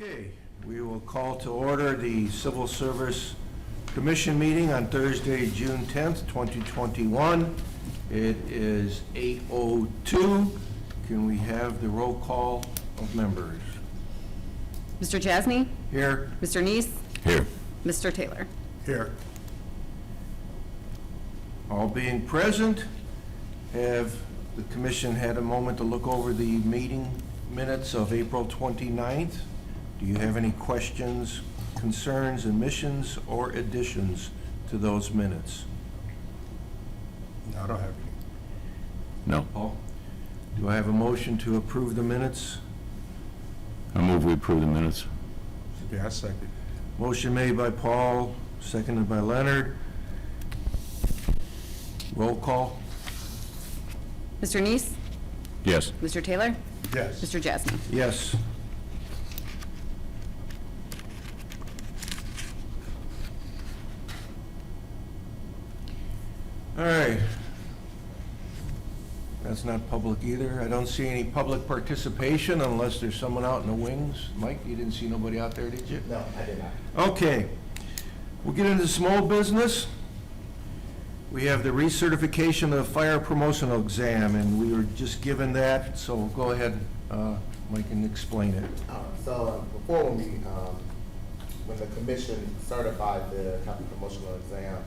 Okay, we will call to order the Civil Service Commission meeting on Thursday, June 10th, 2021. It is 8:02. Can we have the roll call of members? Mr. Jasny? Here. Mr. Neese? Here. Mr. Taylor? Here. All being present, have the commission had a moment to look over the meeting minutes of April 29th? Do you have any questions, concerns, omissions, or additions to those minutes? No, I don't have any. No. Paul? Do I have a motion to approve the minutes? I move we approve the minutes. Yeah, I second. Motion made by Paul, seconded by Leonard. Roll call? Mr. Neese? Yes. Mr. Taylor? Yes. Mr. Jasny? Yes. All right. That's not public either. I don't see any public participation unless there's someone out in the wings. Mike, you didn't see nobody out there, did you? No, I did not. Okay. We'll get into small business. We have the recertification of the fire promotional exam, and we were just given that, so go ahead, Mike, and explain it. So before when the commission certified the capital promotional exam,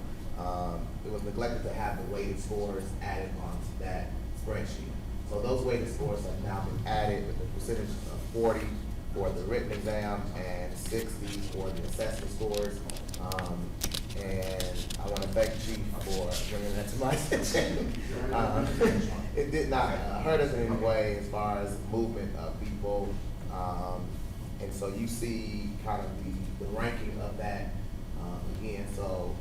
it was neglected to have the weighted scores added onto that spreadsheet. So those weighted scores have now been added with a percentage of 40 for the written exam and 60 for the assessment scores. And I want to thank Chief for bringing that to my attention. It did not hurt us in any way as far as movement of people. And so you see kind of the ranking of that again. So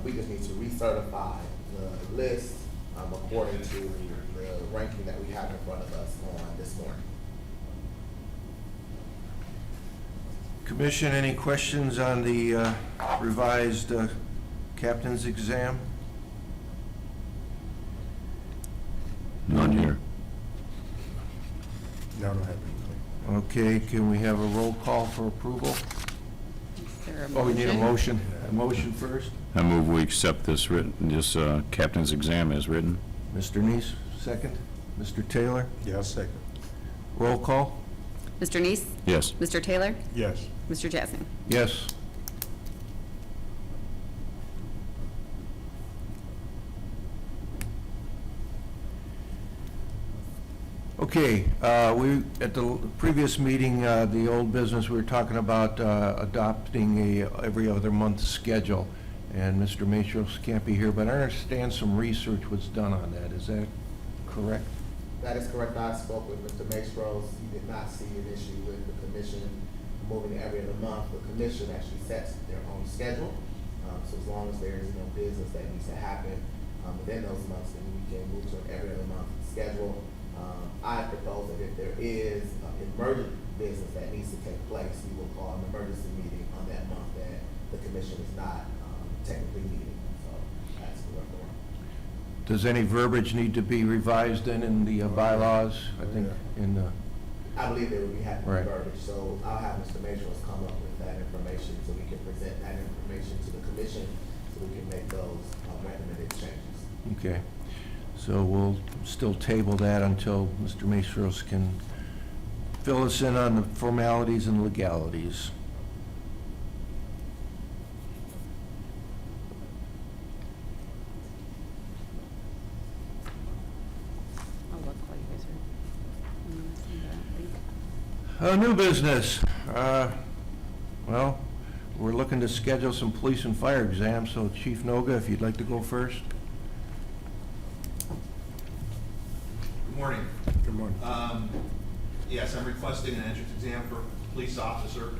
we just need to recertify the list according to the ranking that we have in front of us on this morning. Commission, any questions on the revised captain's exam? None here. No, I don't have anything. Okay, can we have a roll call for approval? Is there a Oh, we need a motion? motion. A motion first. I move we accept this captain's exam as written. Mr. Neese, second. Mr. Taylor, Yeah, I second. roll call? Mr. Neese? Yes. Mr. Taylor? Yes. Mr. Jasny? Yes. Okay, we, at the previous meeting, the old business, we were talking about adopting a every other month schedule. And Mr. Matros can't be here, but I understand some research was done on that. Is that correct? That is correct. I spoke with Mr. Maestros. He did not see an issue with the commission moving every other month. The commission actually sets their own schedule. So as long as there is no business that needs to happen within those months, then we can move to an every other month schedule. I propose that if there is emergent business that needs to take place, we will call an emergency meeting on that month that the commission is not technically meeting. So that's the workaround. Does any verbiage need to be revised then in the bylaws? I think in the, I believe there will be having Right. verbiage, so I'll have Mr. Maestros come up with that information so we can present that information to the commission so we can make those recommended changes. okay. So we'll still table that until Mr. Matros can fill us in on the formalities and legalities. I'll look while you guys are. New business. Well, we're looking to schedule some police and fire exams, so Chief Noga, if you'd like to go first. Good morning. Good morning. Yes, I'm requesting an entrance exam for police officer.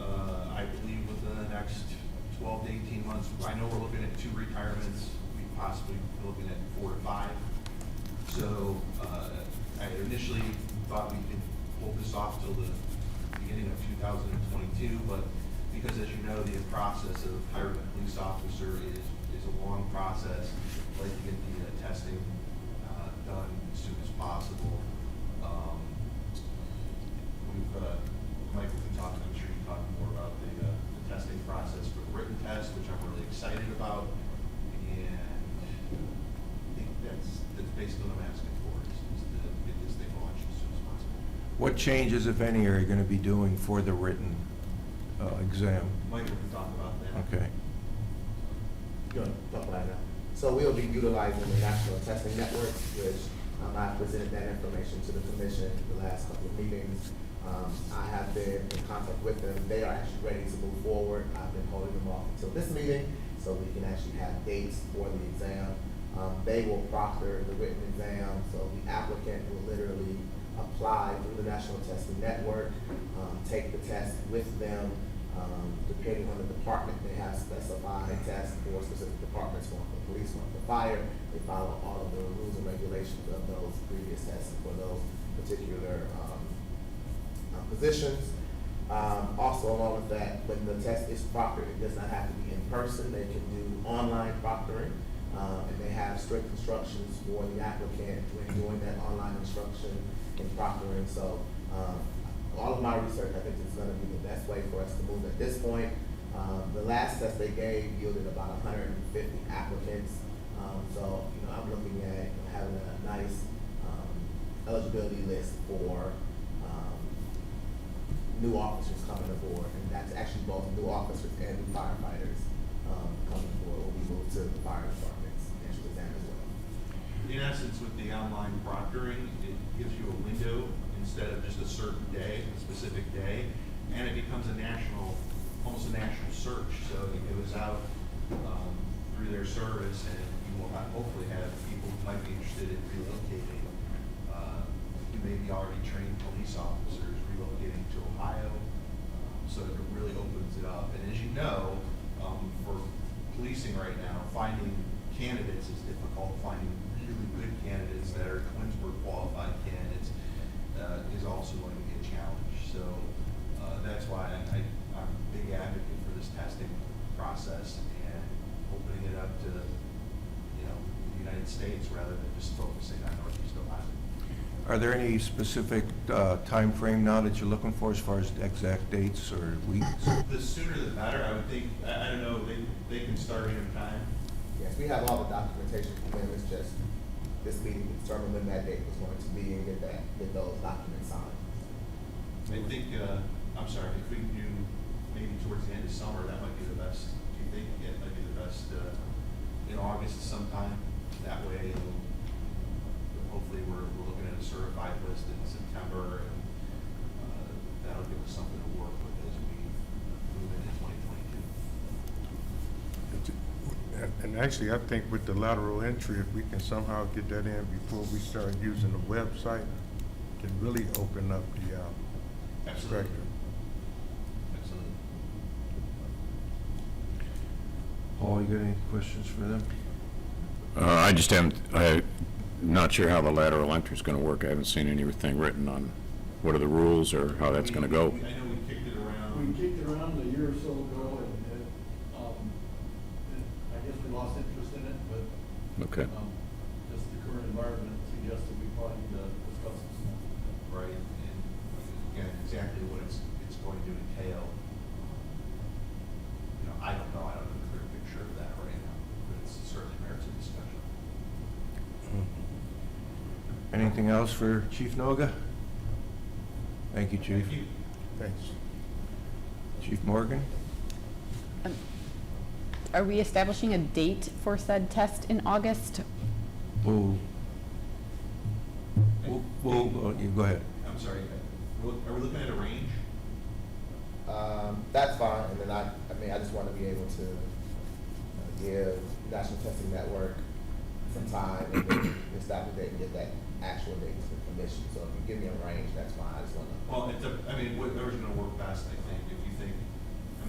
I believe within the next 12 to 18 months. I know we're looking at 2 retirements. We possibly be looking at 4 to 5. So I initially thought we could hold this off till the beginning of 2022, but because, as you know, the process of hiring a police officer is a long process. I'd like to get the testing done as soon as possible. Michael can talk, I'm basically what I'm asking for, is to get this thing launched as soon as possible. What changes, if any, are you going to be doing for the written exam? Mike, we can talk about that. Okay. Good, talk about it now. So we'll be utilizing the National Testing Network, which I presented that information to the commission the last couple of meetings. I have been in contact with them. They are actually ready to move forward. I've been holding them off until this meeting, so we can actually have dates for the exam. They will proctor the written exam, so the applicant will literally apply through the National Testing Network, take the test with them. Depending on the department, they have specified tests for specific departments, one for police, one for fire. They follow all of the rules and regulations of those previous tests for those particular positions. Also, along with that, when the test is proctored, it does not have to be in person. They can do online proctoring, and they have strict instructions for the applicant when doing that online instruction and proctoring. So, all of my research, I think, is going to be the best way for us to move at this point. The last test they gave yielded about 150 applicants. So, I'm looking at having a nice eligibility list for new officers coming aboard, and that's actually both new officers and new firefighters coming aboard when we move to the fire department's entry exam as well. In essence, with the online proctoring, it gives you a window instead of just a certain day, a specific day, and it becomes a national, almost a national search. So it goes out through their service, and you will hopefully have people who might be interested in relocating, who may be already trained police officers relocating to Ohio. So it really opens it up. And as you know, for policing right now, finding candidates is difficult. Finding really good candidates that are Twinsburg qualified candidates is also going to be a challenge. So that's why I'm a big advocate for this testing process and opening it up to the United States rather than just focusing on Northeast Ohio. Are there any specific time frame now that you're looking for as far as exact dates or weeks? The sooner the better. I would think. I don't know. They can start any time. Yes, we have all the documentation from them. It's just this meeting to determine when that date was going to be and get those documents signed. I think. I'm sorry. If we can do maybe towards the end of summer, that might be the best. Do you think it might be the best in August sometime? That way, hopefully, we're looking at a certified list in September, and that'll give us something to work with as we move into 2022. And actually, I think with the lateral entry, if we can somehow get that in before we start using the website, can really open up the Absolutely. spectrum. Absolutely. Paul, you got any questions for them? I just haven't, I'm not sure how the lateral entry is going to work. I haven't seen anything written on what are the rules or how that's going to go. I know we kicked it around. We kicked it around a year or so ago, and I guess we lost interest in it, but Okay. just the current environment suggests that we probably need to discuss this more. Right, and again, exactly what it's going to entail. I don't know. I don't have a clear picture of that right now, but it's certainly merits a discussion. Anything else for Chief Noga? Thank you, Chief. Thank you. Thanks. Chief Morgan? Are we establishing a date for said test in August? We'll, you go ahead. I'm sorry, are we looking at a range? That's fine, and then I just want to be able to give National Testing Network some time and then establish a date and get that actual date to the commission. So if you give me a range, that's fine. I just want to. Well, whatever's going to work best, I think. If you think,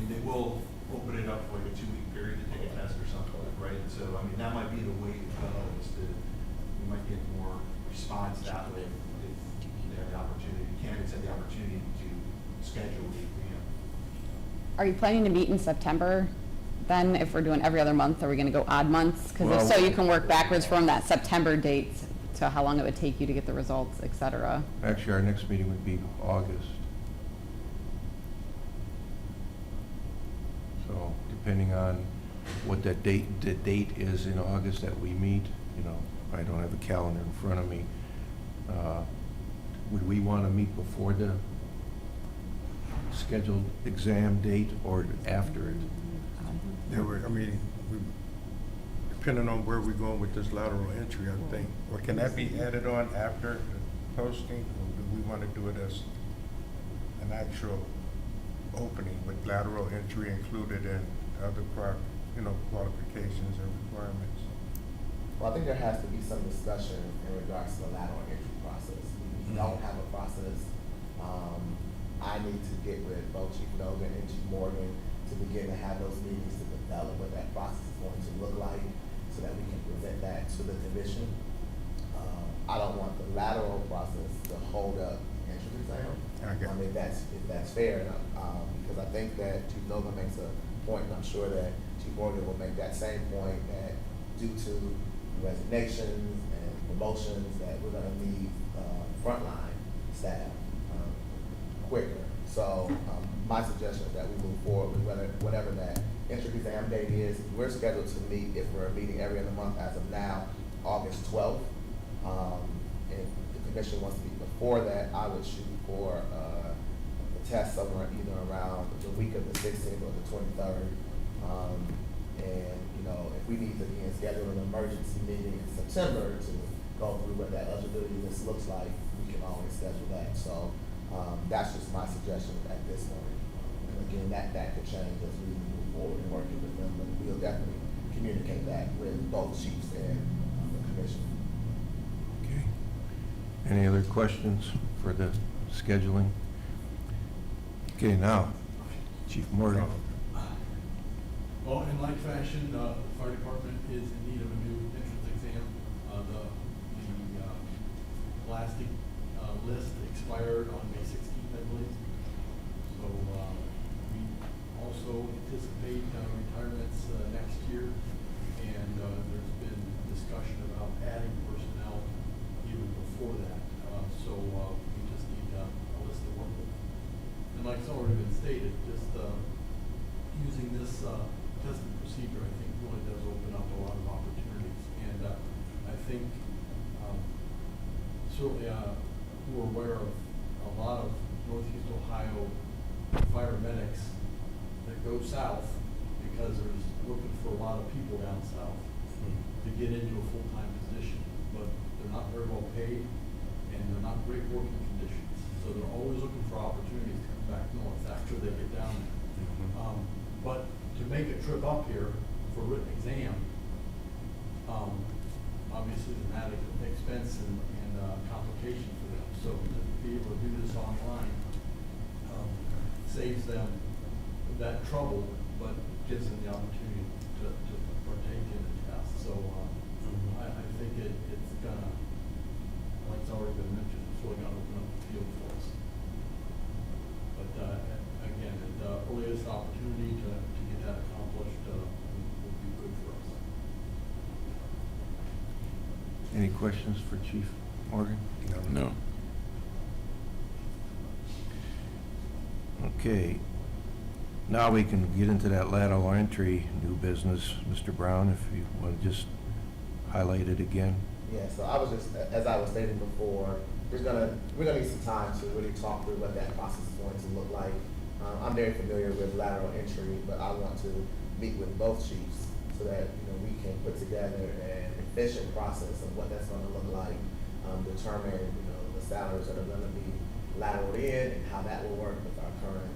they will open it up for like a 2-week period to take a test or something, right? So, that might be the way to go, we might get more response that way if they have the opportunity, candidates have the opportunity to schedule the exam. Are you planning to meet in September then, if we're doing every other month? Are we going to go odd months? Because Well, if so, you can work backwards from that September date to how long it would take you to get the results, et cetera. Actually, our next meeting would be August. So depending on what the date is in August that we meet, I don't have a calendar in front of me. Would we want to meet before the scheduled exam date or after it? There were, I mean, depending on where we're going with this lateral entry, I think, or can that be added on after the posting? Or do we want to do it as an actual opening with lateral entry included and other qualifications and requirements? Well, I think there has to be some discussion in regards to the lateral entry process. We don't have a process. I need to get with both Chief Nogan and Chief Morgan to begin to have those meetings to develop what that process is going to look like so that we can present that to the commission. I don't want the lateral process to hold up the entrance exam. Okay. If that's fair, because I think that Chief Nogan makes a point, and I'm sure that Chief Morgan will make that same point, that due to resignations and promotions, that we're gonna need frontline staff quicker. So my suggestion is that we move forward with whatever that entrance exam date is. We're scheduled to meet, if we're meeting every other month as of now, August 12th. If the commission wants to meet before that, I would shoot for a test somewhere either around the week of the 16th or the 23rd. And, if we need to schedule an emergency meeting in September to go through what that eligibility list looks like, we can always schedule that. So that's just my suggestion at this point. And again, that could change as we move forward and working with them, but we'll definitely communicate that with both chiefs and the commission. Okay. Any other questions for the scheduling? Okay, now, Chief Morgan. Well, in like fashion, the fire department is in need of a new entrance exam. The plastic list expired on May 16th, I believe. So we also anticipate retirements next year, and there's been discussion about adding personnel even before that. So we just need a list to work with. And like it's already been stated, just using this testing procedure, I think, really does open up a lot of opportunities. And I think certainly we're aware of a lot of Northeast Ohio fire medics that go south because there's looking for a lot of people down south to get into a full-time position, but they're not very well paid and they're not great working conditions. So they're always looking for opportunities to come back north after they get down there. But to make a trip up here for written exam, obviously is an added expense and complication for them. So to be able to do this online saves them that trouble, but gives them the opportunity to partake in the test. So I think it's gonna, like it's already been mentioned, it's really gonna open up the field for us. But again, the earliest opportunity to get that accomplished would be good for us. Any questions for Chief Morgan? No. Okay. Now we can get into that lateral entry new business. Mr. Brown, if you want to just highlight it again. Yeah, so I was just, as I was stating before, we're gonna need some time to really talk through what that process is going to look like. I'm very familiar with lateral entry, but I want to meet with both chiefs so that we can put together an efficient process of what that's going to look like, determine the salaries that are going to be lateral in and how that will work with our current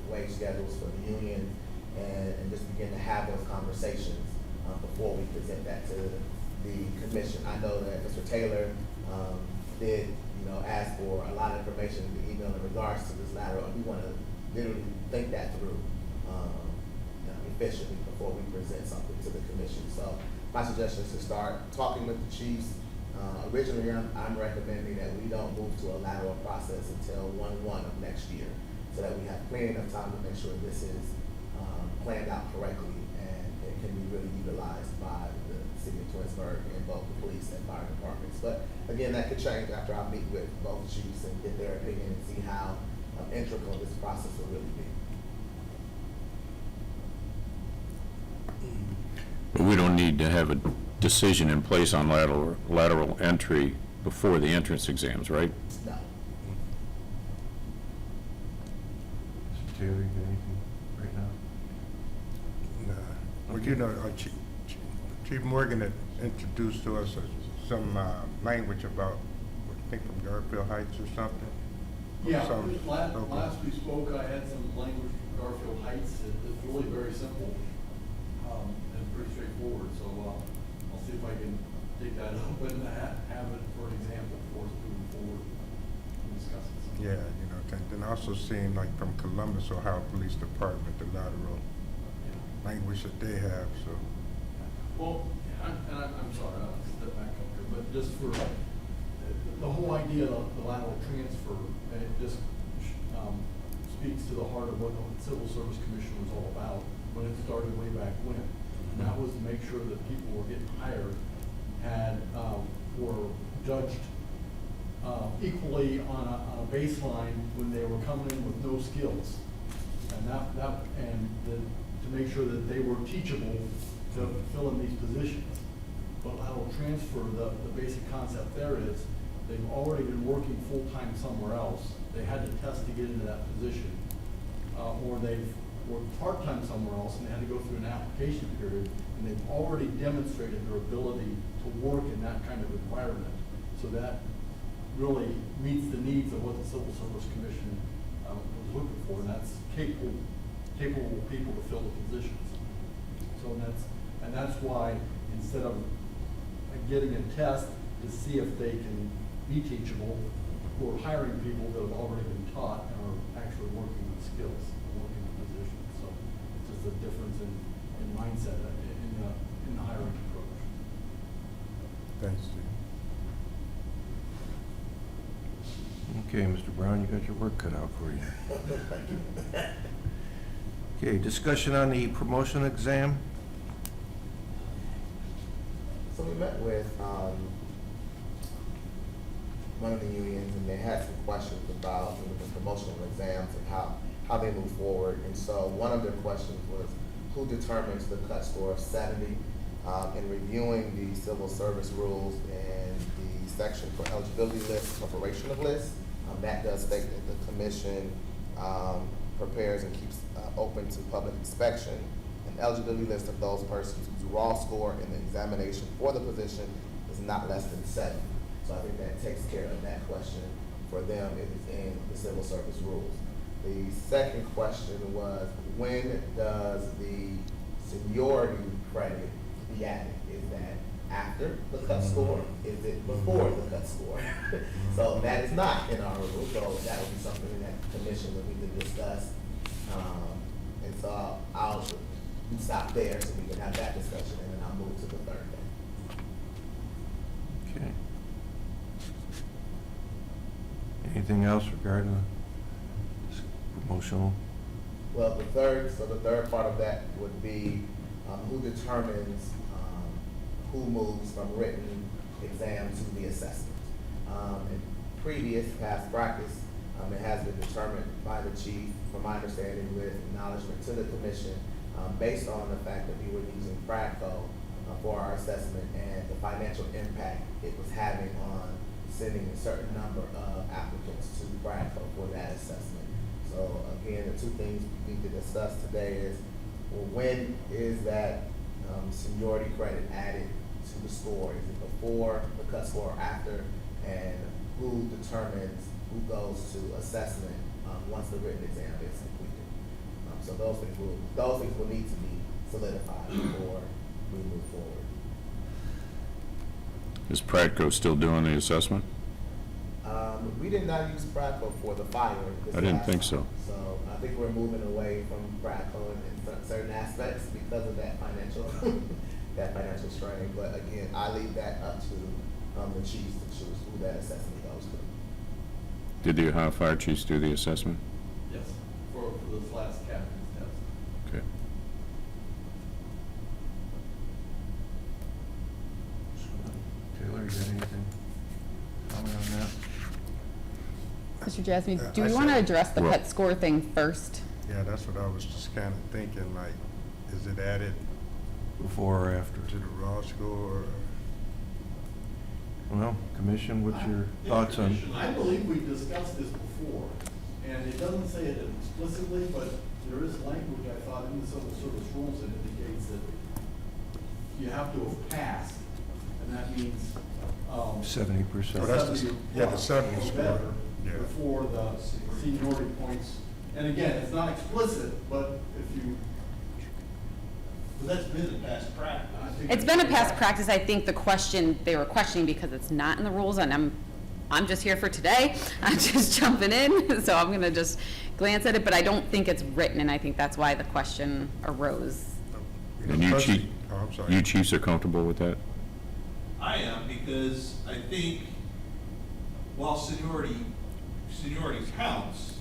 wage schedules for the union, and just begin to have those conversations before we present that to the commission. I know that Mr. Taylor did ask for a lot of information in the email in regards to this lateral, and we want to literally think that through efficiently before we present something to the commission. So my suggestion is to start talking with the chiefs. Originally, I'm recommending that we don't move to a lateral process until 1/1 of next year, so that we have plenty of time to make sure this is planned out correctly and it can be really utilized by the city of Twinsburg and both the police and fire departments. But again, that could change after I meet with both chiefs and get their opinion and see how integral this process will really be. But we don't need to have a decision in place on lateral entry before the entrance exams, right? No. Mr. Taylor, you got anything right now? Well, you know, Chief Morgan had introduced to us some language about, I think from Garfield Heights or something. Yeah, Some- last okay. we spoke, I had some language from Garfield Heights. It's really very simple, and pretty straightforward, so, I'll see if I can dig that up and have it for an example for us moving forward and discuss it. Yeah, you know, and then also seeing like from Columbus, Ohio Police Department, the lateral Yeah. language that they have, so. Well, I'm sorry, I'll step back up here, but just for, the whole idea of the lateral transfer, it just speaks to the heart of what the Civil Service Commission was all about when it started way back when. And that was to make sure that people were getting hired, were judged equally on a baseline when they were coming in with no skills. And to make sure that they were teachable to fill in these positions. But lateral transfer, the basic concept there is, they've already been working full-time somewhere else. They had to test to get into that position. Or they've worked part-time somewhere else and they had to go through an application period, and they've already demonstrated their ability to work in that kind of environment. So that really meets the needs of what the Civil Service Commission was looking for, and that's capable people to fill the positions. So that's why, instead of getting a test to see if they can be teachable, we're hiring people that have already been taught and are actually working with skills, working with positions. So it's just a difference in mindset in the hiring approach. Thanks, Chief. Okay, Mr. Brown, you got your work cut out for you. Okay, discussion on the promotion exam. So we met with one of the unions, and they had some questions about the promotional exams and how they move forward. And so one of their questions was, who determines the cut score of 70? In reviewing the civil service rules and the section for eligibility lists, preparation of lists, that does state that the commission prepares and keeps open to public inspection an eligibility list of those persons whose raw score in the examination for the position is not less than 7. So I think that takes care of that question for them. It is in the civil service rules. The second question was, when does the seniority credit be added? Is that after the cut score? Is it before the cut score? So that is not in our rules, so that would be something that the commission would need to discuss. And so I'll stop there so we can have that discussion, and then I'll move to the third thing. Okay. Anything else regarding this promotional? Well, the third part of that would be who determines who moves from written exam to the assessment. In previous past practice, it has been determined by the chief, from my understanding, with acknowledgement to the commission, based on the fact that we were using Pradco for our assessment and the financial impact it was having on sending a certain number of applicants to Pradco for that assessment. So again, the two things we need to discuss today is, well, when is that seniority credit added to the score? Is it before the cut score or after? And who determines who goes to assessment once the written exam is completed? So those things will need to be solidified before we move forward. Is Pradco still doing the assessment? We did not use Pradco for the fire. I didn't think so. So I think we're moving away from Pradco in certain aspects because of that financial that financial strain. But again, I leave that up to the chiefs to choose who that assessment goes to. Did the Ohio Fire Chiefs do the assessment? Yes, for this last captain's test. Okay. Taylor, you got anything? Comment on that? Mr. Jasmine, do I we want to said- address the Well- cut score thing first? Yeah, that's what I was just kind of thinking, like, is it added before or after? To the raw score? Well, Commission, what's your thoughts on? I believe we discussed this before, and it doesn't say it explicitly, but there is language, I thought, in the civil service rules that indicates that you have to have passed, and that means, 70%. Oh, that's the- 70 yeah, the plus 70 or score, better yeah. before the seniority points. And again, it's not explicit, but if you. But that's been the past practice. I think It's been a past practice. I think the question, they were questioning because it's not in the rules, and I'm just here for today. I'm just jumping in, so I'm gonna just glance at it, but I don't think it's written, and I think that's why the question arose. And you chief, Oh, I'm sorry. you chiefs are comfortable with that? I am, because I think while seniority counts,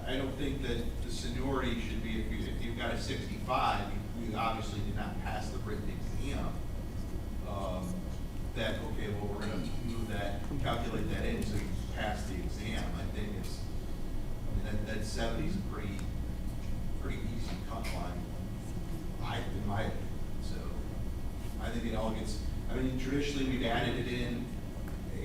I don't think that the seniority should be, if you've got a 65, you obviously did not pass the written exam. That, okay, well, we're gonna move that, calculate that in so you pass the exam. I think it's, I mean, that 70 is a pretty easy cut line, in my opinion. So I think it all gets, I mean, traditionally, we've added it in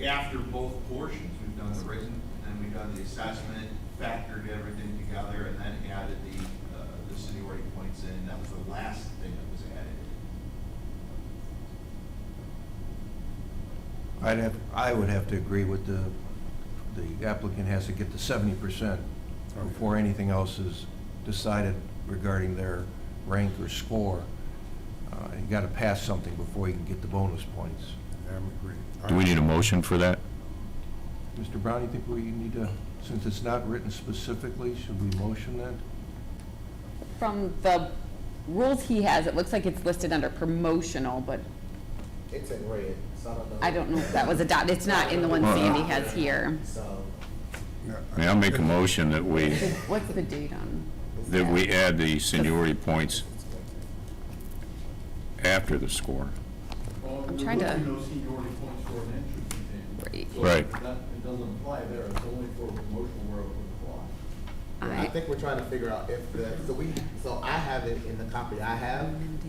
after both portions. We've done the written, and then we've done the assessment, factored everything together, and then added the seniority points in. That was the last thing that was added. I would have to agree with the applicant has to get the 70% before anything else is decided regarding their rank or score. You gotta pass something before you can get the bonus points. I'm agreed. Do we need a motion for that? Mr. Brown, you think we need to, since it's not written specifically, should we motion that? From the rules he has, it looks like it's listed under promotional, but It's in red, so I don't know. I don't know if that was adopted. It's not in the one Sandy has here. So. May I make a motion that we What's the date on? add the seniority points after the score? Well, I'm we're trying to- looking at those seniority points for an entrance exam. Right. So Right. it doesn't apply there, it's only for promotional where it would apply. I think we're trying to figure out if so I have it in the copy I have,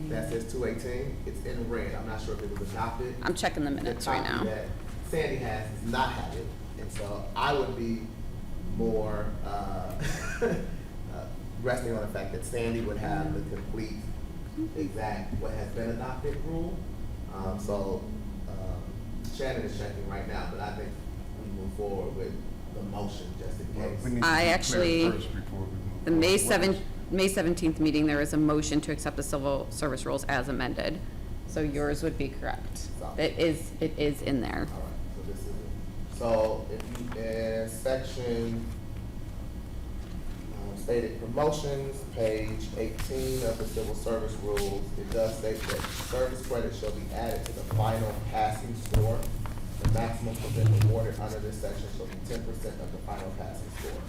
that says 218, it's in red, I'm not sure if it was adopted. I'm checking the minutes right The copy now. that Sandy has does not have it, and so I would be more, resting on the fact that Sandy would have the complete, exact, what has been adopted rule. Shannon is checking right now, but I think we move forward with the motion just in Well, case. we need to I be clear actually- first before we move The forward. May 17th meeting, there is a motion to accept the civil service rules as amended. So yours would be correct. It is in there. All right, so this is it. So if you, section, stated promotions, page 18 of the civil service rules, it does state that service credit shall be added to the final passing score. The maximum percent awarded under this section shall be 10% of the final passing score.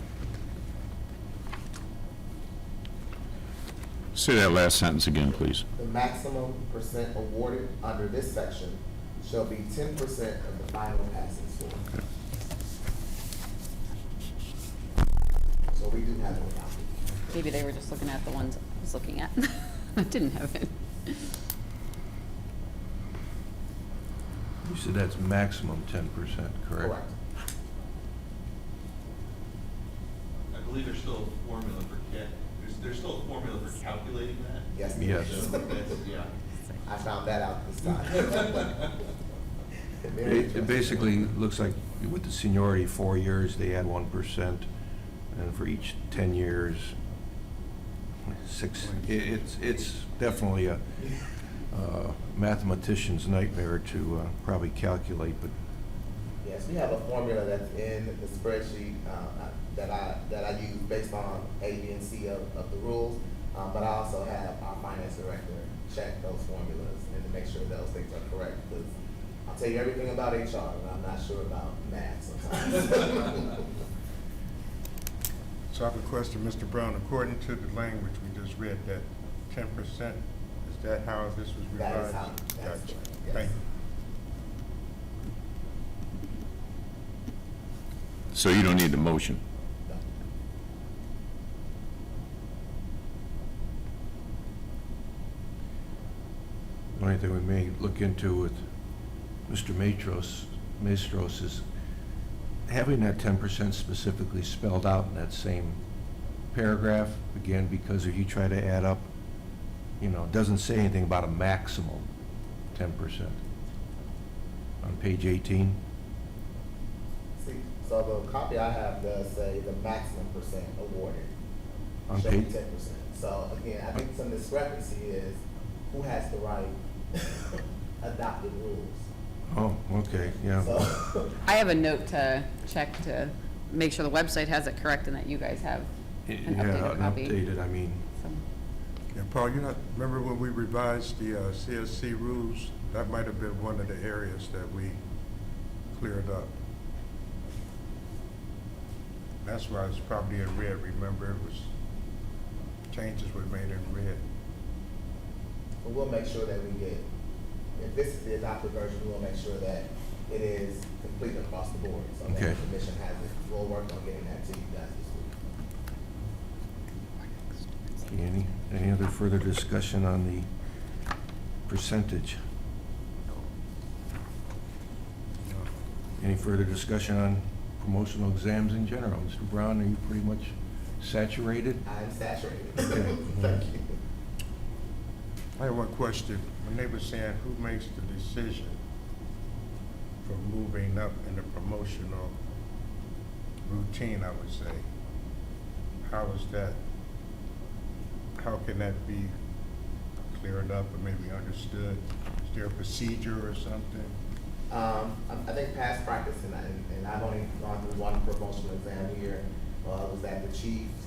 Say that last sentence again, please. The maximum percent awarded under this section shall be 10% of the final passing score. So we do have it adopted. Maybe they were just looking at the ones I was looking at. I didn't have it. You said that's maximum 10%, correct? Correct. I believe there's still a formula for there's still a formula for calculating that. Yes. Yes. So that's, yeah. I found that out this time. Very It basically looks like with the seniority, 4 years, they add 1%, and for each 10 years, 6. It's definitely a mathematician's nightmare to probably calculate, but Yes, we have a formula that's in the spreadsheet that I use based on A, B, and C of the rules. But I also have our finance director check those formulas and to make sure those things are correct. Because I'll tell you everything about HR, and I'm not sure about math sometimes. So I have a question, Mr. Brown. According to the language we just read, that 10%, is that how this was revised? That is how, that's, Gotcha. yes. Thank you. So you don't need the motion. No. only thing we may look into with Mr. Maestros is having that 10% specifically spelled out in that same paragraph, again, because if you try to add up, you know, it doesn't say anything about a maximum 10% on page 18. See, so the copy I have does say the maximum percent awarded. On Should be page- 10%. So again, I think some discrepancy is who has the right adopted rules. Oh, okay, yeah. So, I have a note to check to make sure the website has it correct and that you guys have an Yeah, updated copy. updated, I mean, So- Yeah, Paul, you know, remember when we revised the CSC rules? That might have been one of the areas that we cleared up. That's why it's probably in red. Remember, it was, changes were made in red. but we'll make sure that we get, if this is the adopted version, we'll make sure that it is complete across the board. So that Okay. the commission has it. We'll work on getting that to you guys this week. okay, any other further discussion on the percentage? Any further discussion on promotional exams in general? Mr. Brown, are you pretty much saturated? I'm saturated. Okay. Thank you. I have one question. When they were saying who makes the decision for moving up in the promotional routine, I would say, how is that, how can that be cleared up or maybe understood? Is there a procedure or something? I think past practice, and I've only gone through one promotional exam here, was that the chiefs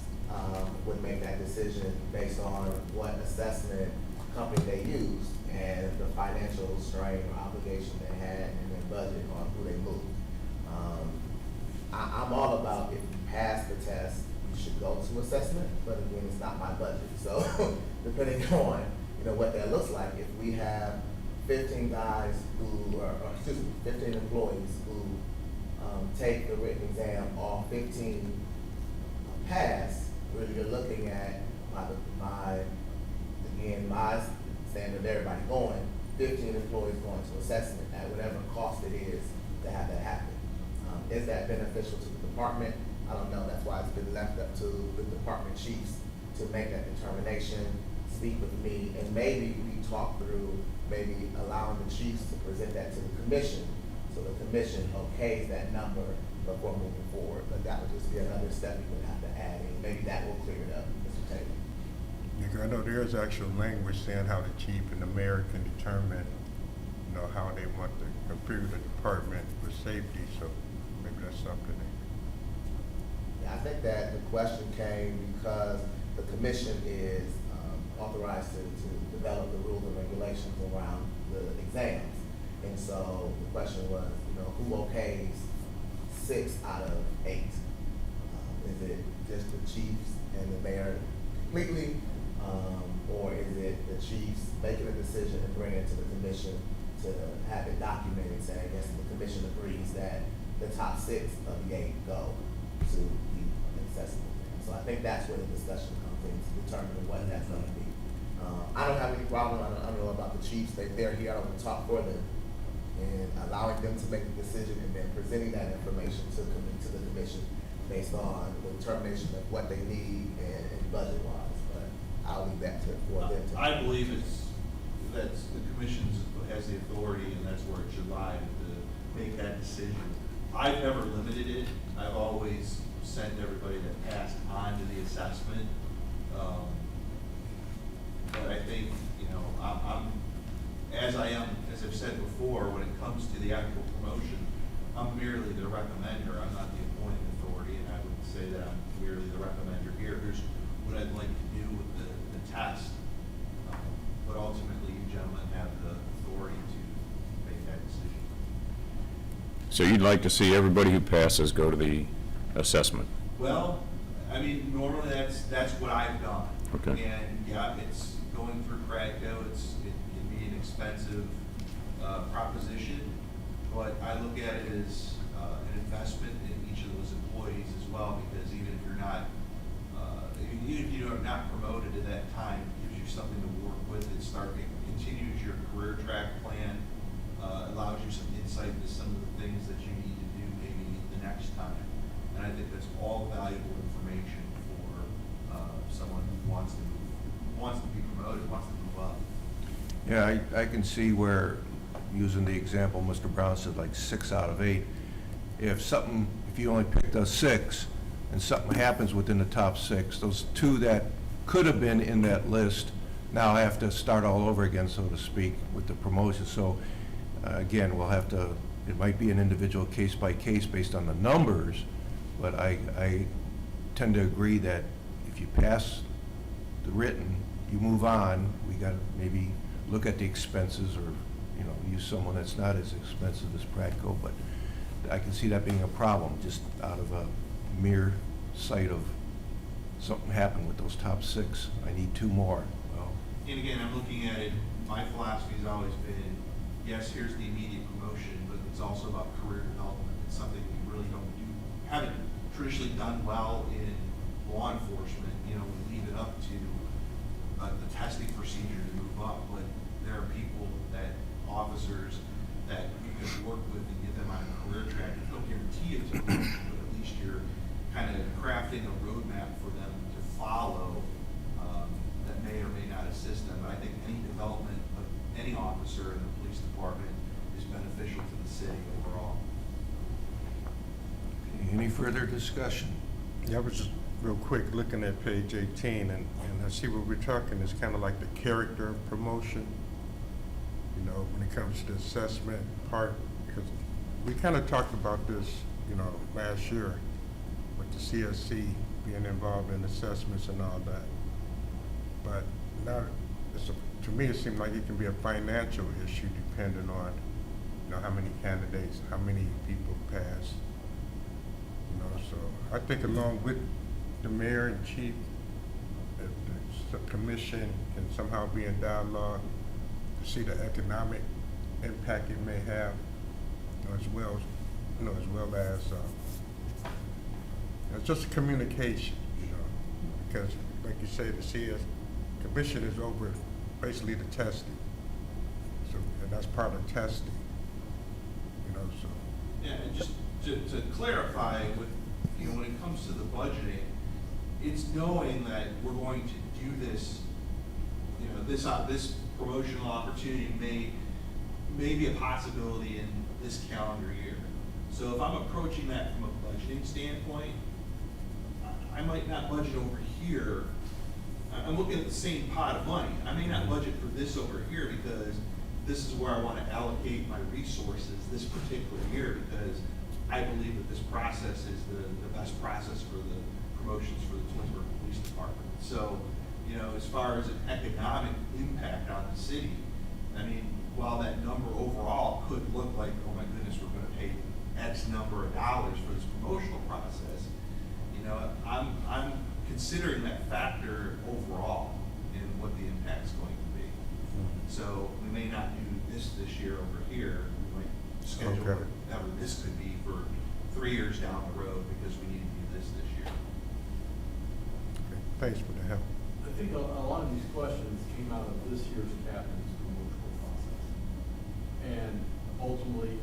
would make that decision based on what assessment company they used and the financial strain or obligation they had in their budget on who they moved. I'm all about if you pass the test, you should go to assessment, but again, it's not my budget. So depending on, you know, what that looks like, if we have 15 guys who, or excuse me, 15 employees who take the written exam, all 15 pass, really you're looking at my standard, everybody going, 15 employees going to assessment at whatever cost it is to have that happen. Is that beneficial to the department? I don't know. That's why it's been left up to the department chiefs to make that determination, speak with me, and maybe we talk through maybe allowing the chiefs to present that to the commission, so the commission okays that number before moving forward. But that would just be another step we would have to add in. Maybe that will clear it up, Mr. Taylor. Yeah, I know there's actual language saying how the chief and the mayor can determine, you know, how they want to improve the department for safety, so maybe that's something. Yeah, I think that the question came because the commission is authorized to develop the rules and regulations around the exams. And so the question was, you know, who okays 6 out of 8? Is it just the chiefs and the mayor completely? Or is it the chiefs making a decision and bringing it to the commission to have it documented, saying, yes, the commission agrees that the top 6 of the 8 go to the accessible. So I think that's where the discussion comes in, to determine what that's going to be. I don't have any problem, I don't know about the chiefs, they're here, I don't want to talk for them, and allowing them to make the decision and then presenting that information to the commission based on the determination of what they need and budget-wise, but I'll leave that for them to. I believe that's the commission has the authority, and that's where it should lie, to make that decision. I've never limited it. I've always sent everybody that passed on to the assessment. But I think, you know, as I've said before, when it comes to the actual promotion, I'm merely the recommender. I'm not the appointing authority, and I would say that I'm merely the recommender here. Here's what I'd like to do with the test. But ultimately, you gentlemen have the authority to make that decision. So you'd like to see everybody who passes go to the assessment? Well, I mean, normally that's what I've done. Okay. And yeah, it's going through Cradco, it can be an expensive proposition, but I look at it as an investment in each of those employees as well, because even if you're not promoted at that time, it gives you something to work with. It continues your career track plan, allows you some insight into some of the things that you need to do maybe the next time. And I think that's all valuable information for someone who wants to be promoted, wants to move up. Yeah, I can see where, using the example Mr. Brown said, like 6 out of 8, if you only picked a 6 and something happens within the top 6, those 2 that could have been in that list now have to start all over again, so to speak, with the promotion. So again, we'll have to, it might be an individual case by case based on the numbers, but I tend to agree that if you pass the written, you move on. We got to maybe look at the expenses, or use someone that's not as expensive as Pratco, but I can see that being a problem, just out of a mere sight of something happened with those top 6. I need 2 more. Well, And again, I'm looking at it, my philosophy's always been, yes, here's the immediate promotion, but it's also about career development. It's something we really haven't traditionally done well in law enforcement. We leave it up to the testing procedure to move up, but there are people officers that you can work with and get them on a career track. There's no guarantee it's a promotion, but at least you're kind of crafting a roadmap for them to follow that may or may not assist them. But I think any development of any officer in the police department is beneficial to the city overall. any further discussion? Yeah, I was just real quick looking at page 18, and I see what we're talking is kind of like the character of promotion, when it comes to the assessment part, because we kind of talked about this, last year with the CSC being involved in assessments and all that. But now, to me, it seemed like it can be a financial issue depending on, how many candidates, how many people pass. So I think along with the mayor and chief, if the commission can somehow be in dialogue to see the economic impact it may have, as well as just communication, because like you say, the CS commission is over basically the testing, and that's part of testing, so. Yeah, and just to clarify, when it comes to the budgeting, it's knowing that we're going to do this, this promotional opportunity may be a possibility in this calendar year. So if I'm approaching that from a budgeting standpoint, I might not budget over here. I'm looking at the same pot of money. I may not budget for this over here because this is where I want to allocate my resources this particular year, because I believe that this process is the best process for the promotions for the Twinsburg Police Department. So, as far as an economic impact on the city, while that number overall could look like, oh my goodness, we're going to pay X number of dollars for this promotional process, I'm considering that factor overall in what the impact's going to be. So we may not do this year over here. We might schedule whatever this could be for 3 years down the road because we need to do this year. Okay, thanks for the help. I think a lot of these questions came out of this year's captain's promotional process. And ultimately,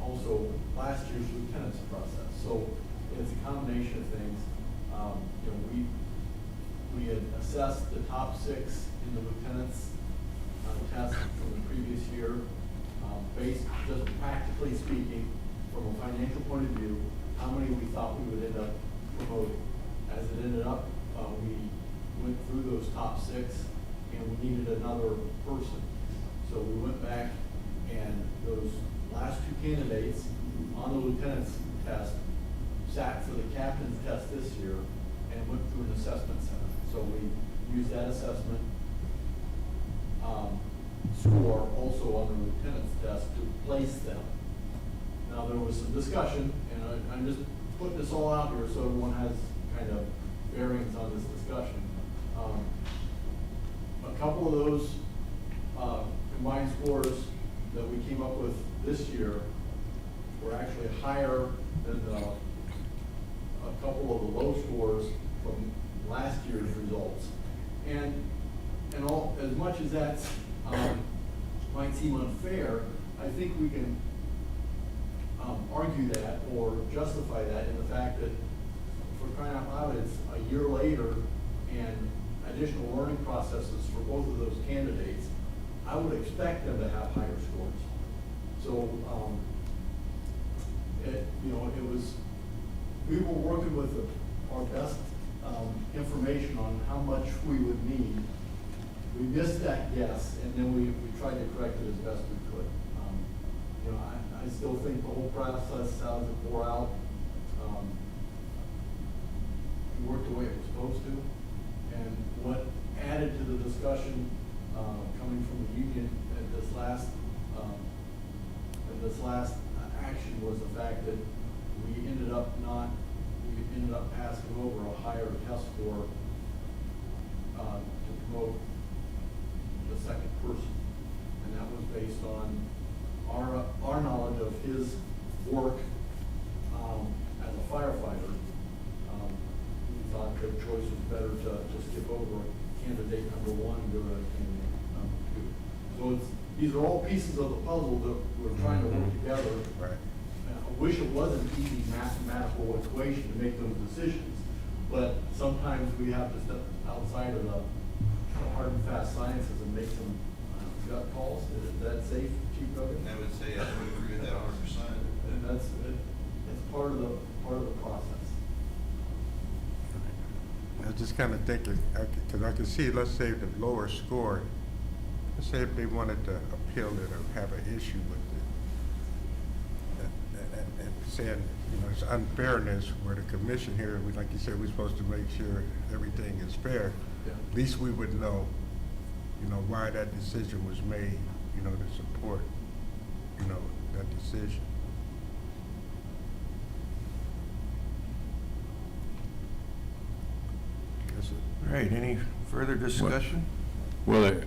also last year's lieutenant's process. So it's a combination of things. We had assessed the top 6 in the lieutenant's test from the previous year, based, just practically speaking, from a financial point of view, how many we thought we would end up promoting. As it ended up, we went through those top 6, and we needed another person. So we went back, and those last 2 candidates on the lieutenant's test sat for the captain's test this year and went through an assessment center. So we used that assessment score also on the lieutenant's test to place them. Now, there was some discussion, and I'm just putting this all out here so everyone has kind of bearings on this discussion. A couple of those combined scores that we came up with this year were actually higher than a couple of the low scores from last year's results. And much as that's, might seem unfair, I think we can argue that or justify that in the fact that, for crying out loud, it's a year later and additional learning processes for both of those candidates. I would expect them to have higher scores. So, we were working with our best information on how much we would need. We missed that guess, and then we tried to correct it as best we could. I still think the whole process, how it bore out, worked the way it was supposed to. And what added to the discussion coming from the union at this last action was the fact that we ended up passing over a higher test score to promote the second person. And that was based on our knowledge of his work as a firefighter. We thought the choice was better to skip over candidate number one and go to candidate number two. So these are all pieces of the puzzle that we're trying to work together. Right. I wish it was an easy mathematical equation to make those decisions, but sometimes we have to step outside of the hard and fast sciences and make some gut calls. Is that safe, Chief Duggan? I would say I would agree with that 100%. And that's part of the process. I was just kind of thinking, because I can see, let's say the lower score, let's say if they wanted to appeal it or have an issue with it, and saying, it's unfairness where the commission here, like you said, we're supposed to make sure everything is fair. Yeah. At least we would know, why that decision was made, to support, that decision. All right, any further discussion? Well,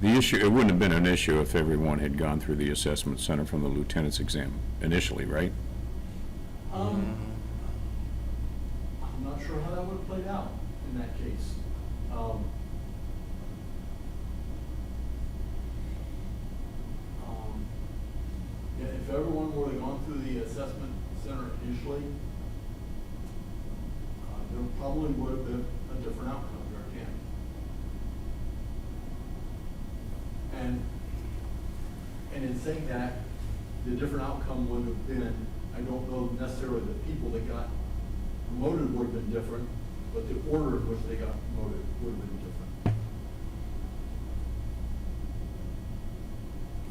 the issue, it wouldn't have been an issue if everyone had gone through the assessment center from the lieutenant's exam initially, right? I'm not sure how that would have played out in that case. Yeah, if everyone would have gone through the assessment center initially, there probably would have been a different outcome there again. And in saying that, the different outcome would have been, I don't know necessarily the people that got promoted would have been different, but the order in which they got promoted would have been different.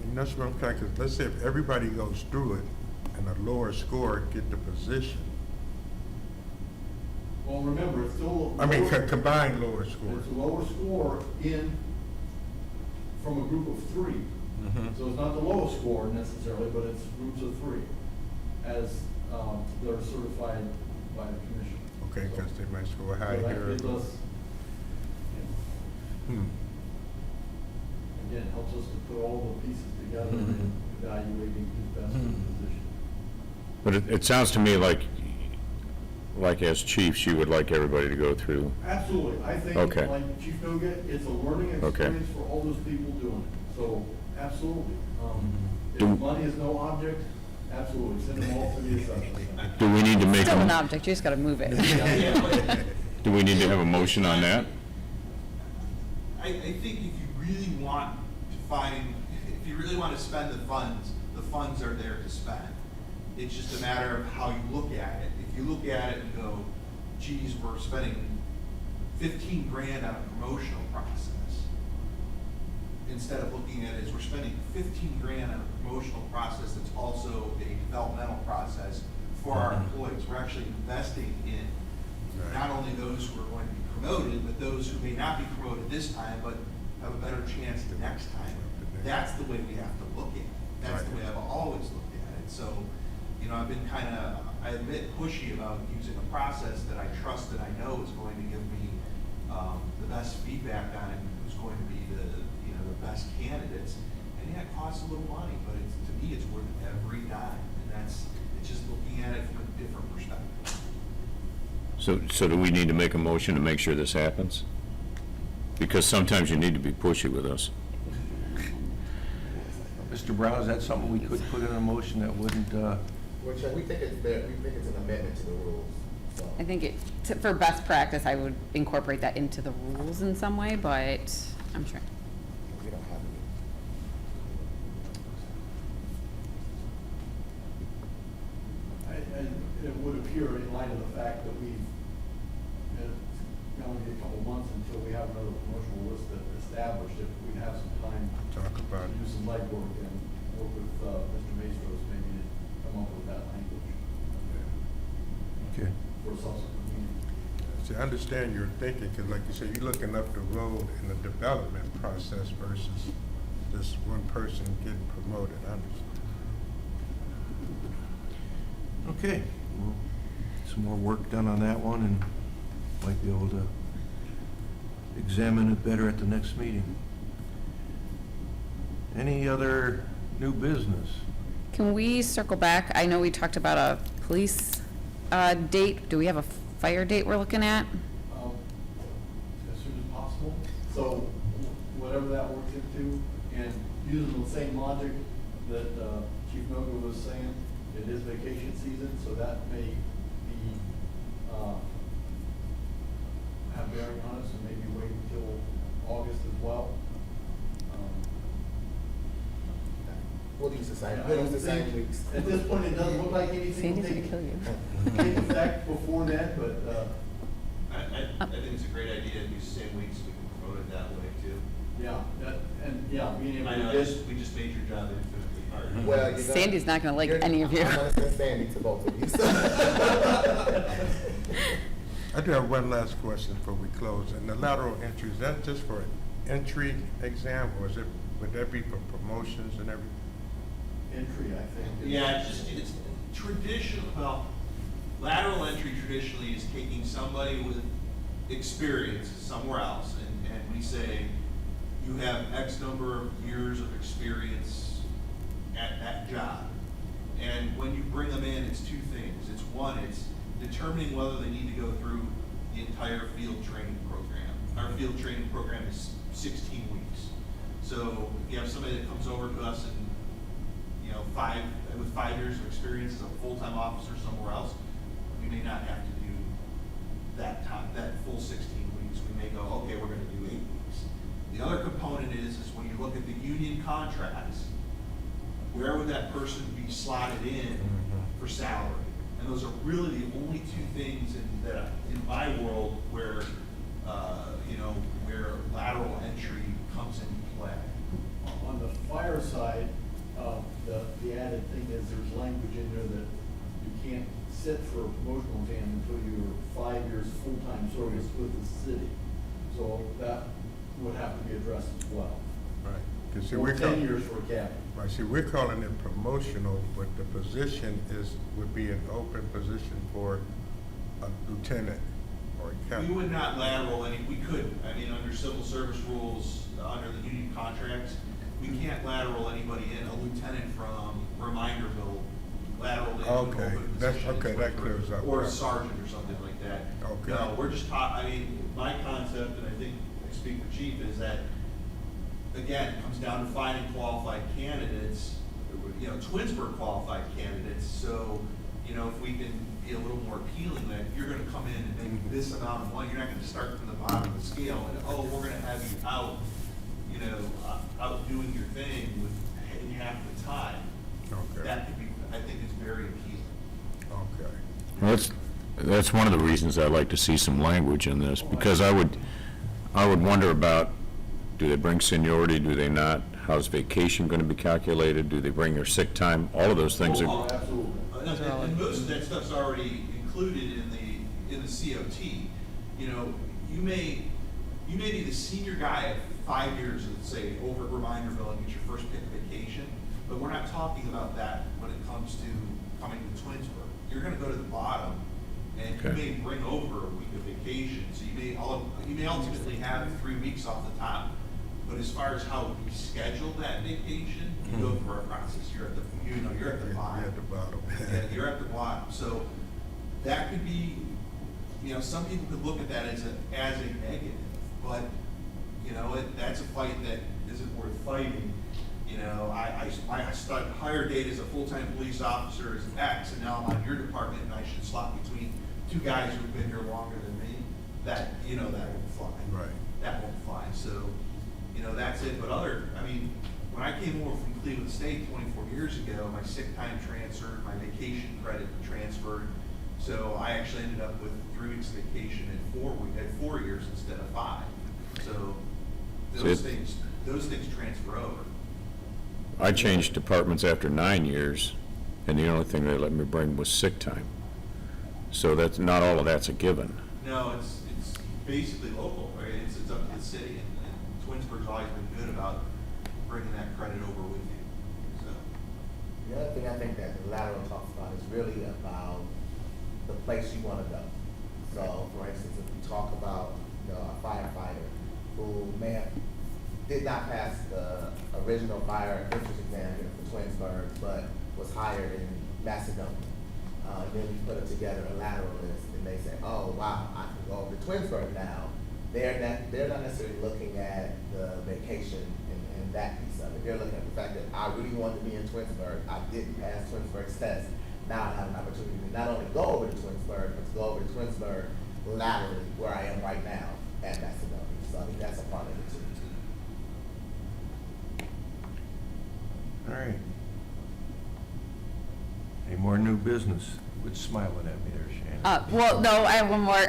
And that's what I'm trying, because let's say if everybody goes through it and a lower score get the position. Well, remember, it's still. Combined lower score. It's a lower score from a group of three. So it's not the lowest score necessarily, but it's groups of three as they're certified by the commission. Okay, So- because they might score high so that here. gives us, Hmm. again, helps us to put all the pieces together and evaluating who's best in the position. But it sounds to me like as chief, she would like everybody to go through. Absolutely. I think, Okay. like Chief Noga, it's a learning Okay. experience for all those people doing it. So, absolutely. Do- If money is no object, absolutely, send them all to the assessment. Do we need to make Still an a, object, you just gotta move it. do we need to have a motion on that? I think if you really want if you really want to spend the funds are there to spend. It's just a matter of how you look at it. If you look at it and go, geez, we're spending 15 grand on a promotional process, instead of looking at it as we're spending 15 grand on a promotional process that's also a developmental process for our employees. We're actually investing in not only those who are going to be promoted, but those who may not be promoted this time, but have a better chance the next time. That's the way we have to look at it. That's the way I've always looked at it. So, I've been I admit, pushy about using a process that I trust and I know is going to give me the best feedback on it, who's going to be the best candidates. And yeah, it costs a little money, but to me, it's worth every dime. And it's just looking at it from a different perspective. So do we need to make a motion to make sure this happens? because sometimes you need to be pushy with us. Mr. Brown, is that something we could put in a motion that wouldn't, Which, we think it's there, we think it's an amendment to the rules, so. I think for best practice, I would incorporate that into the rules in some way, but I'm sure. We don't have any. It would appear in light of the fact that we've, only a couple months until we have another promotional list established, if we have some time Talk about to do some legwork and work with Mr. Maestros maybe to come up with that language okay. for subsequent meetings. See, I understand your thinking, because like you said, you're looking up the road in the development process versus just one person getting promoted. I understand. Okay, well, some more work done on that one, and might be able to examine it better at the next meeting. Any other new business? Can we circle back? I know we talked about a police date. Do we have a fire date we're looking at? As soon as possible. So whatever that works into, and using the same logic that Chief Noga was saying, it is vacation season, so that may be, have bearing on us, and maybe wait until August as well. We'll use the same, I we'll don't use the same think- weeks. At this point, it doesn't look like anything will Sandy's gonna take kill you. effect before then, but, I think it's a great idea to use the same weeks, we can promote it that way too. yeah, being able I to know, get. we just made your job infinitely harder. Well, you're gonna- Sandy's not gonna like you're- any of you. I'm gonna send Sandy to both of you, so. I do have one last question before we close. And the lateral entry, is that just for entry exam, or is it, would that be for promotions and everything? Entry, I think. Yeah, it's traditional, well, lateral entry traditionally is taking somebody with experience somewhere else, and we say, you have X number of years of experience at that job. And when you bring them in, it's two things. It's one, it's determining whether they need to go through the entire field training program. Our field training program is 16 weeks. So if you have somebody that comes over to us and, with 5 years of experience as a full-time officer somewhere else, we may not have to do that time, that full 16 weeks. We may go, okay, we're gonna do 8 weeks. The other component is when you look at the union contracts, where would that person be slotted in for salary? And those are really the only two things in my world where, where lateral entry comes into play. On the fire side, the added thing is there's language in there that you can't sit for a promotional exam until you're 5 years full-time service with the city. So that would have to be addressed as well. Right. 'Cause see, Or we're 10 call- years for a captain. Right, see, we're calling it promotional, but the position would be an open position for a lieutenant or a We captain. would not lateral we could, under civil service rules, under the union contracts, we can't lateral anybody in, a lieutenant from Reminderville, lateral into an Okay, open that's- position. okay, that clears up. Or a sergeant or something like that. Okay. No, we're just my concept, and I think I speak for chief, is that, again, it comes down to finding qualified candidates, Twinsburg qualified candidates, so, if we can be a little more appealing, that you're gonna come in and make this amount of money, you're not gonna start from the bottom of the scale, and, oh, we're gonna have you out, out doing your thing in half the time. Okay. That could be, I think it's very appealing. Okay. Well, that's one of the reasons I'd like to see some language in this, because I would wonder about, do they bring seniority, do they not? How's vacation going to be calculated? Do they bring their sick time? All of those things Oh, are, Absolutely. And most of that stuff's already included in the COT. You may be the senior guy at 5 years, let's say, over at Reminderville and get your first pick vacation, but we're not talking about that when it comes to coming to Twinsburg. You're gonna go to the bottom, and you Okay. may bring over a week of vacation, so you may ultimately have 3 weeks off the top. But as far as how we schedule that vacation, you go through our process. You're at the bottom. You're at the bottom. Yeah, you're at the bottom. So that could be, some people could look at that as a negative, but fight that isn't worth fighting. You know, my hire date as a full-time police officer is X, and now I'm on your department, and I should slot between two guys who've been here longer than me. That, you know, that won't fly. Right. That won't fly. So, you know, that's it. But I mean, when I came over from Cleveland State 24 years ago, my sick time transferred, my vacation credit transferred. So I actually ended up with 3 weeks vacation at 4 years instead of 5. So those things transfer over. I changed departments after 9 years, and the only thing they let me bring was sick time. So that's, not all of that's a given. No, it's basically local, right? It's up to the city, and Twinsburg's always been good about bringing that credit over with you, so. The other thing I think that the lateral talks about is really about the place you want to go. So, for instance, if we talk about, you know, a firefighter who did not pass the original fire entrance exam here for Twinsburg, but was hired in Macedonia. Then we put it together a lateral list, and they say, "Oh wow, I can go over to Twinsburg now." They're not necessarily looking at the vacation and that piece of it. They're looking at the fact that I really wanted to be in Twinsburg. I didn't pass Twinsburg's test. Now I have an opportunity to not only go over to Twinsburg, but to go over to Twinsburg laterally, where I am right now at Macedonia. So I think that's a part of it too. All right. Any more new business? Quit smiling at me there, Shannon. Well, no, I have one more.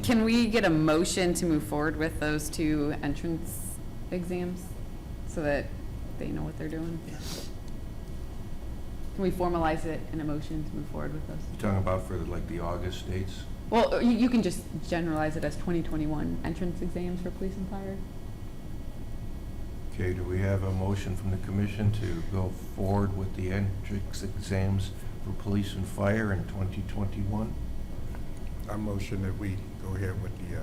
Can we get a motion to move forward with those 2 entrance exams so that they know what they're doing? Can we formalize it in a motion to move forward with those? You talking about for like the August dates? Well, you can just generalize it as 2021 entrance exams for police and fire. Okay, do we have a motion from the commission to go forward with the entrance exams for police and fire in 2021? I motion that we go ahead with the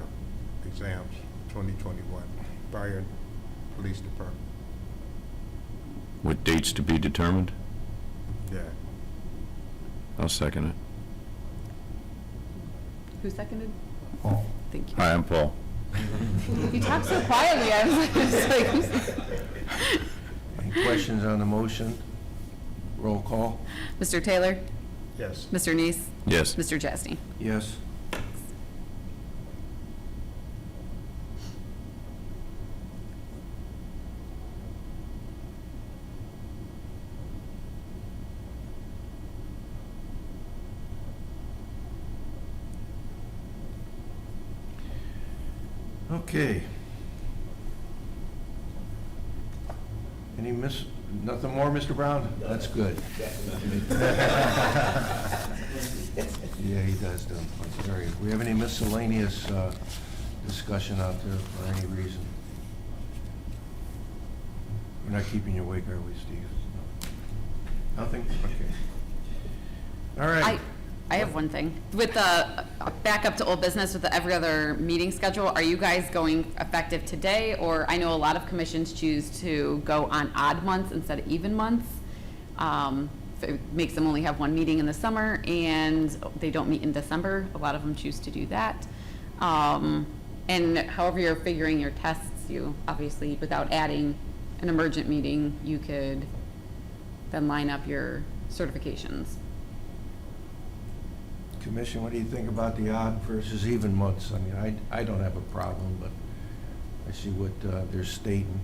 exams 2021, fire and police department. With dates to be determined? Yeah. I'll second it. Who seconded? Paul. Thank you. Hi, I'm Paul. You talk so quietly, I was just like, Any questions on the motion? Roll call? Mr. Taylor? Yes. Mr. Neese? Yes. Mr. Chesney? Yes. Okay. Nothing more, Mr. Brown? That's good. Yeah, he does, don't he? All right. We have any miscellaneous discussion out there for any reason? We're not keeping you awake, are we, Steve? Nothing? Okay. All right. I have one thing. With the, back up to old business with the every other meeting schedule, are you guys going effective today? Or I know a lot of commissions choose to go on odd months instead of even months. It makes them only have 1 meeting in the summer and they don't meet in December. A lot of them choose to do that. And however you're figuring your tests, you obviously, without adding an emergent meeting, you could then line up your certifications. Commission, what do you think about the odd versus even months? I mean, I don't have a problem, but I see what they're stating.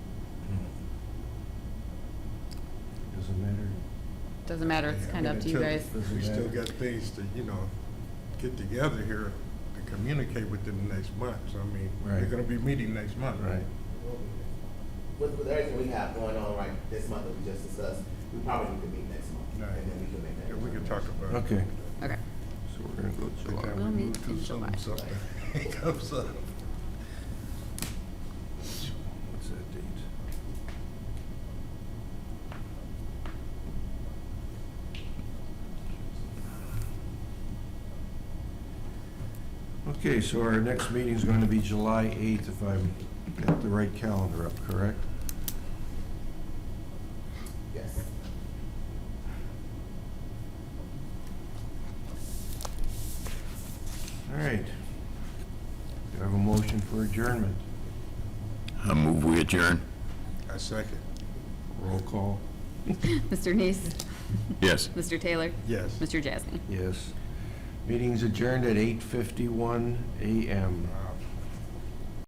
Doesn't matter. Doesn't matter, it's kind of up to you guys. Doesn't We still matter. got things to, get together here to communicate within the next month. So, I mean, we're Right. gonna be meeting next month, Right. With everything we have going on right this month that we just discussed, we probably need to meet next month, Right. and then we can make that. Yeah, we can talk about it. Okay, Okay. so we're gonna go Every July. time We'll we meet move to in July. something comes up. What's that date? Okay, so our next meeting is going to be July 8th, if I've got the right calendar up, correct? Yes. All right. Do I have a motion for adjournment? I move we adjourn. I second. Roll call. Mr. Neese? Yes. Mr. Taylor? Yes. Mr. Jasny? Yes. Meeting's adjourned at 8:51 a.m. Wow.